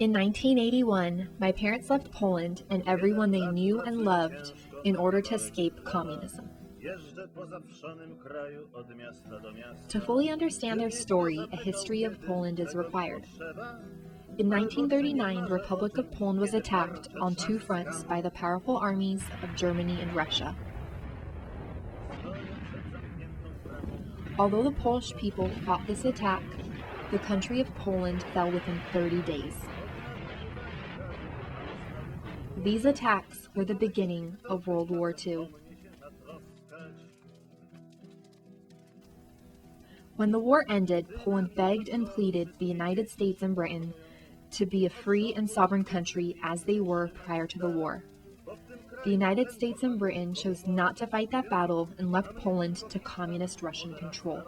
In 1981, my parents left Poland and everyone they knew and loved in order to escape communism. To fully understand their story, a history of Poland is required. In 1939, the Republic of Poland was attacked on two fronts by the powerful armies of Germany and Russia. Although the Polish people fought this attack, the country of Poland fell within 30 days. These attacks were the beginning of World War II. When the war ended, Poland begged and pleaded the United States and Britain to be a free and sovereign country as they were prior to the war. The United States and Britain chose not to fight that battle and left Poland to communist Russian control.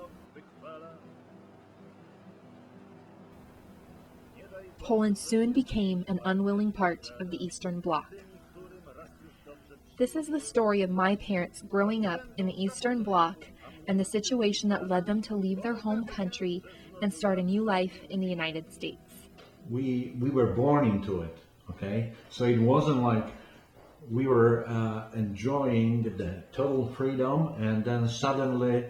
Poland soon became an unwilling part of the Eastern Bloc. This is the story of my parents growing up in the Eastern Bloc and the situation that led them to leave their home country and start a new life in the United States. We were born into it, okay? So it wasn't like we were enjoying the total freedom and then suddenly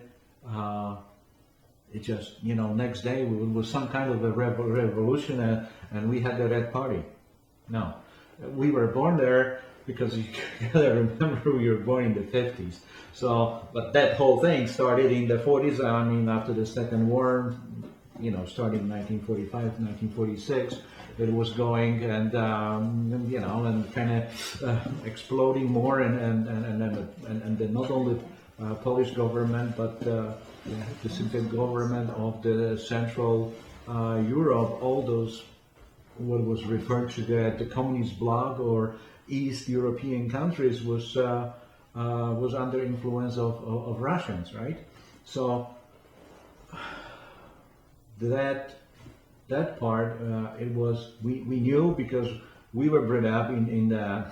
it just, next day it was some kind of a revolution and we had the Red Party. No, we were born there because you gotta remember we were born in the 50s. So, but that whole thing started in the 40s. I mean, after the Second War, starting in 1945, 1946, it was going and kind of exploding more and then not only Polish government but the secret government of the Central Europe, all those what was referred to the communist bloc or East European countries was under influence of Russians, right? So that part it was we knew because we were brought up in the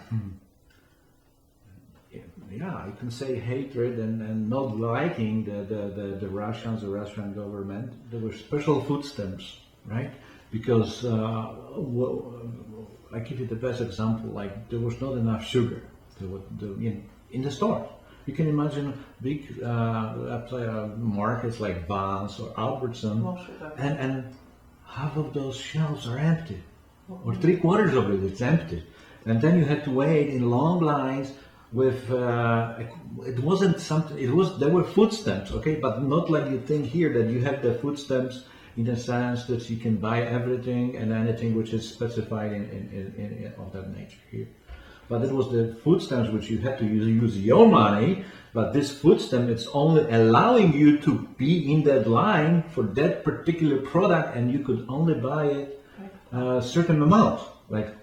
you can say hatred and not liking the Russians, the Russian government. There were special food stamps, right? Because I give you the best example, like there was not enough sugar in the stores. You can imagine big markets like Vans or Albertson, and half of those shelves are empty, or 3/4 of it is empty, and then you had to wait in long lines with. It wasn't something. There were food stamps, okay, but not like you think here that you have the food stamps in the sense that you can buy everything and anything which is specified in of that nature here. But it was the food stamps which you had to use your money, but this food stamp it's only allowing you to be in that line for that particular product and you could only buy it a certain amount, like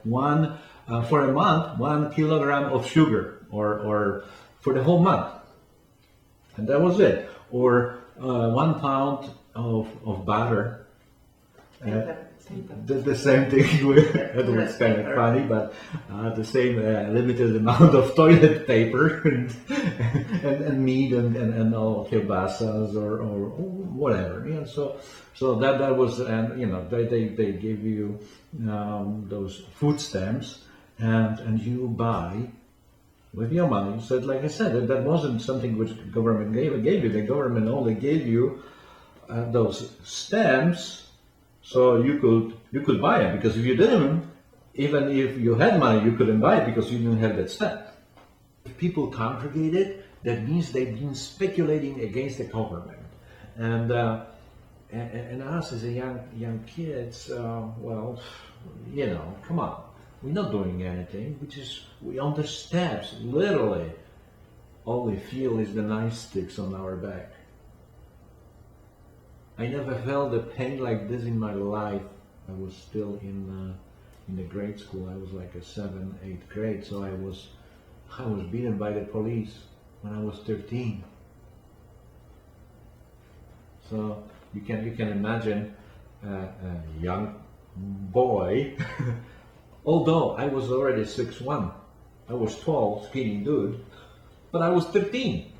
for a month, 1 kilogram of sugar or for the whole month. And that was it. Or 1 pound of butter. The same thing. It was kind of funny, but the same limited amount of toilet paper and meat and all kielbasas or whatever. Yeah, so that was they gave you those food stamps and you buy with your money. So like I said, that wasn't something which the government gave you. The government only gave you those stamps. So you could buy it, because if you didn't, even if you had money, you couldn't buy it because you didn't have that stamp. If people congregated, that means they've been speculating against the government. And us as a young kids, come on, we're not doing anything. We on the steps, literally, all we feel is the knife sticks on our back. I never felt a pain like this in my life. I was still in the grade school. I was like a 7th, 8th grade, so I was beaten by the police when I was 13. So you can imagine a young boy. Although I was already 6'1", I was tall, skinny dude, but I was 13.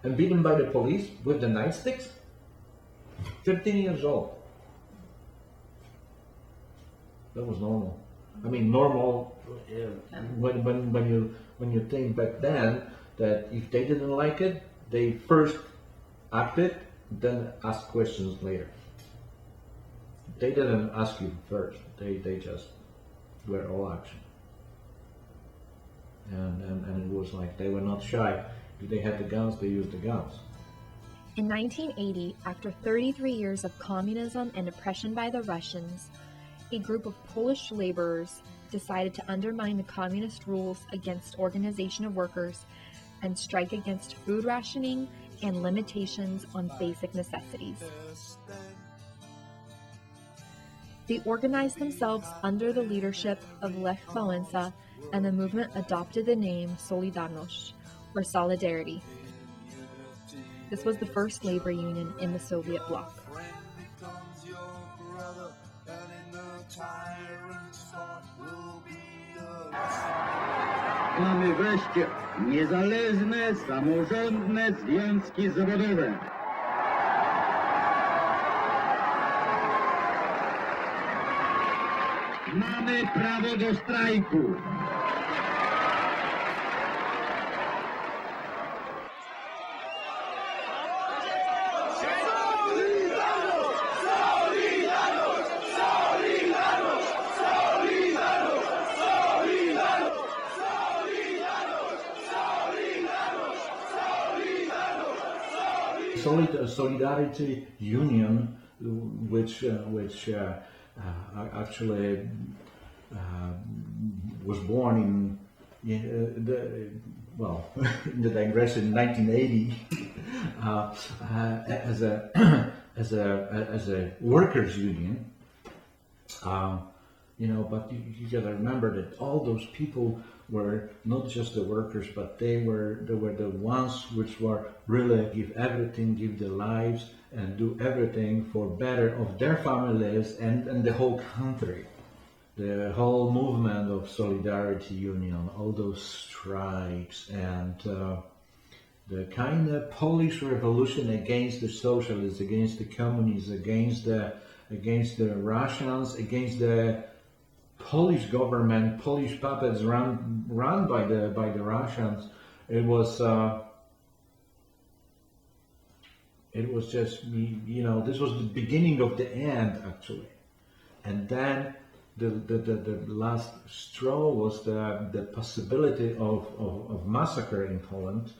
And beaten by the police with the nightsticks? 13 years old. That was normal. I mean, normal when you think back then that if they didn't like it, they first acted, then asked questions later. They didn't ask you first. They just were all action. And it was like they were not shy. If they had the guns, they used the guns. In 1980, after 33 years of communism and oppression by the Russians, a group of Polish laborers decided to undermine the communist rules against organization of workers and strike against food rationing and limitations on basic necessities. They organized themselves under the leadership of Lech Wałęsa, and the movement adopted the name Solidarność, or Solidarity. This was the first labor union in the Soviet bloc. Mamy wreszcie niezależne, samorządne związki zawodowe. Mamy prawo do strajku. Solidarity Union, which actually was born in the digression in 1980 as a workers' union. But you gotta remember that all those people were not just the workers, but they were the ones which were really give everything, give their lives, and do everything for better of their families and the whole country. The whole movement of Solidarity Union, all those strikes, and the kind of Polish revolution against the socialists, against the communists, against the Russians, against the Polish government, Polish puppets run by the Russians. It was just, this was the beginning of the end, actually. And then the last straw was the possibility of massacre in Poland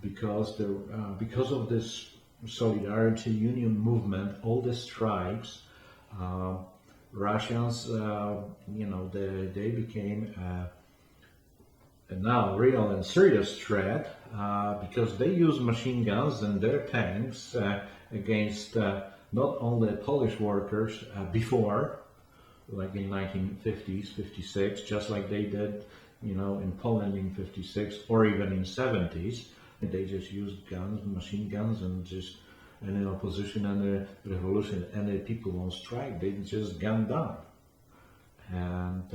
because of this Solidarity Union movement, all the strikes. Russians, they became a now real and serious threat because they use machine guns and their tanks against not only Polish workers before, like in 1950s, 56, just like they did, in Poland in 56 or even in 70s. They just used guns, machine guns, and just any opposition and the revolution, any people on strike, they just gunned down. And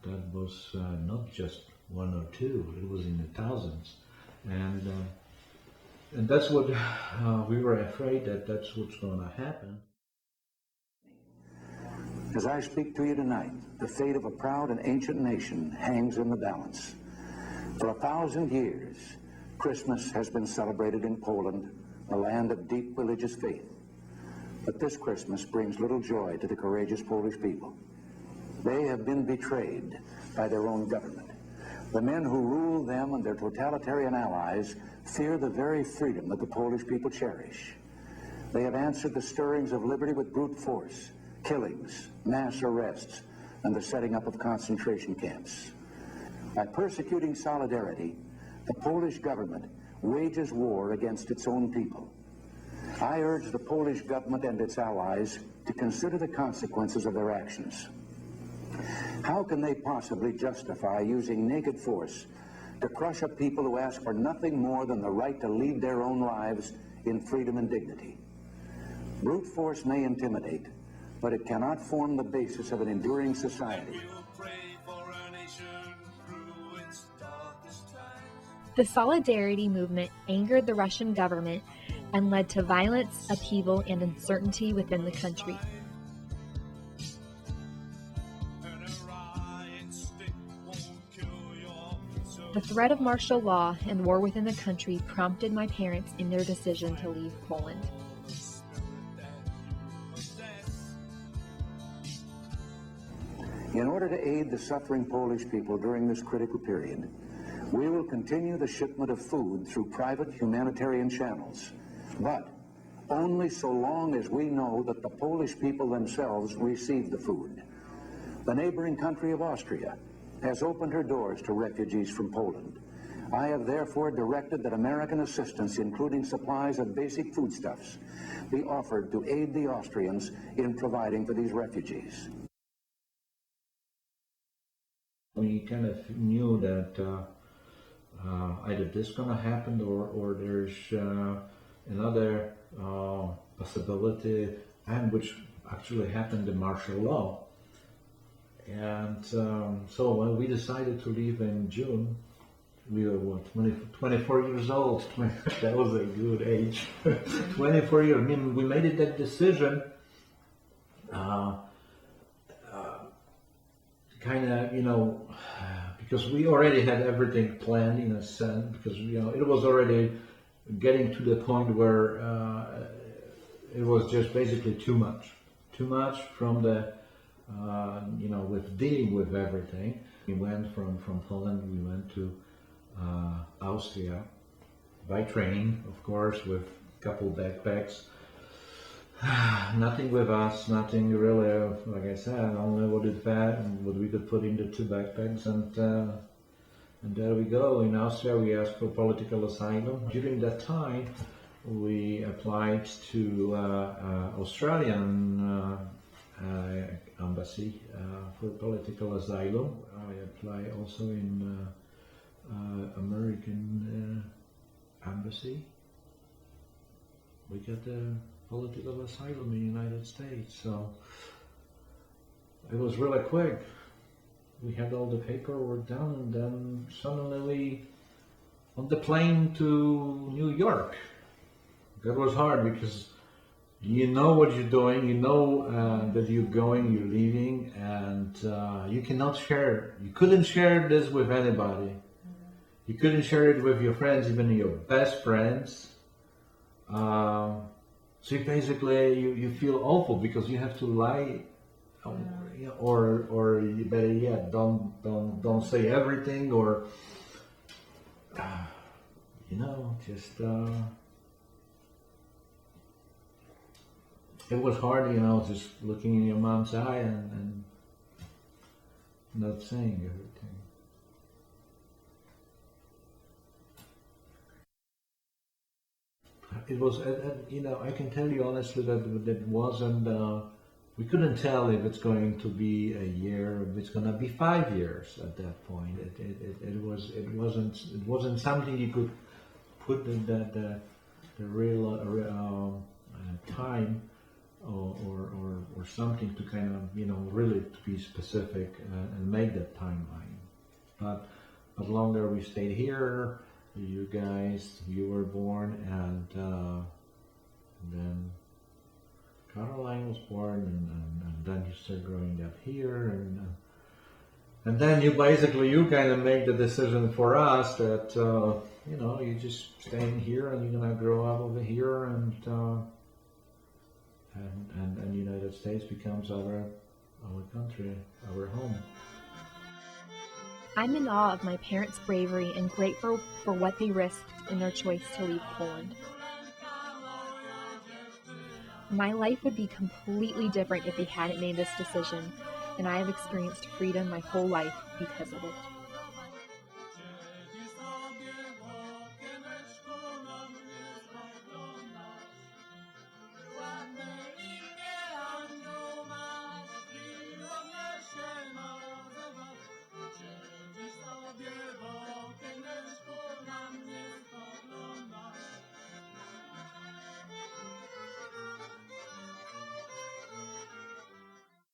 that was not just one or two, it was in the thousands. And that's what we were afraid that's what's going to happen. As I speak to you tonight, the fate of a proud and ancient nation hangs in the balance. For 1,000 years, Christmas has been celebrated in Poland, a land of deep religious faith. But this Christmas brings little joy to the courageous Polish people. They have been betrayed by their own government. The men who rule them and their totalitarian allies fear the very freedom that the Polish people cherish. They have answered the stirrings of liberty with brute force, killings, mass arrests, and the setting up of concentration camps. By persecuting solidarity, the Polish government wages war against its own people. I urge the Polish government and its allies to consider the consequences of their actions. How can they possibly justify using naked force to crush a people who ask for nothing more than the right to lead their own lives in freedom and dignity? Brute force may intimidate, but it cannot form the basis of an enduring society. The Solidarity movement angered the Russian government and led to violence, upheaval, and uncertainty within the country. The threat of martial law and war within the country prompted my parents in their decision to leave Poland. In order to aid the suffering Polish people during this critical period, we will continue the shipment of food through private humanitarian channels, but only so long as we know that the Polish people themselves receive the food. The neighboring country of Austria has opened her doors to refugees from Poland. I have therefore directed that American assistance, including supplies of basic foodstuffs, be offered to aid the Austrians in providing for these refugees. We kind of knew that either this going to happen or there's another possibility, and which actually happened, the martial law. And so when we decided to leave in June, we were 24 years old. That was a good age. 24 years. I mean, we made that decision kind of, because we already had everything planned in a sense, because, it was already getting to the point where it was just basically too much from the, with dealing with everything. We went from Poland, we went to Austria by train, of course, with a couple backpacks. Nothing with us, nothing really, like I said, only what we could put in the two backpacks, and there we go. In Austria, we asked for political asylum. During that time, we applied to Australian embassy for political asylum. I applied also in American embassy. We got the political asylum in the United States, so it was really quick. We had all the paperwork done, and then suddenly we on the plane to New York. That was hard because you know what you're doing, that you're going, you're leaving, and you cannot share. You couldn't share this with anybody. You couldn't share it with your friends, even your best friends. So you feel awful because you have to lie, or better yet, don't say everything, or just it was hard, just looking in your mom's eye and not saying everything. It was, I can tell you honestly that it wasn't, we couldn't tell if it's going to be a year, if it's going to be 5 years at that point. It wasn't something you could put the real time or something to kind of, really to be specific and make that timeline. But longer we stayed here, you were born, and then Caroline was born, and then you start growing up here, and then you kind of make the decision for us that you just staying here and you're gonna grow up over here, and the United States becomes our country, our home. I'm in awe of my parents' bravery and grateful for what they risked in their choice to leave Poland. My life would be completely different if they hadn't made this decision, and I have experienced freedom my whole life because of it.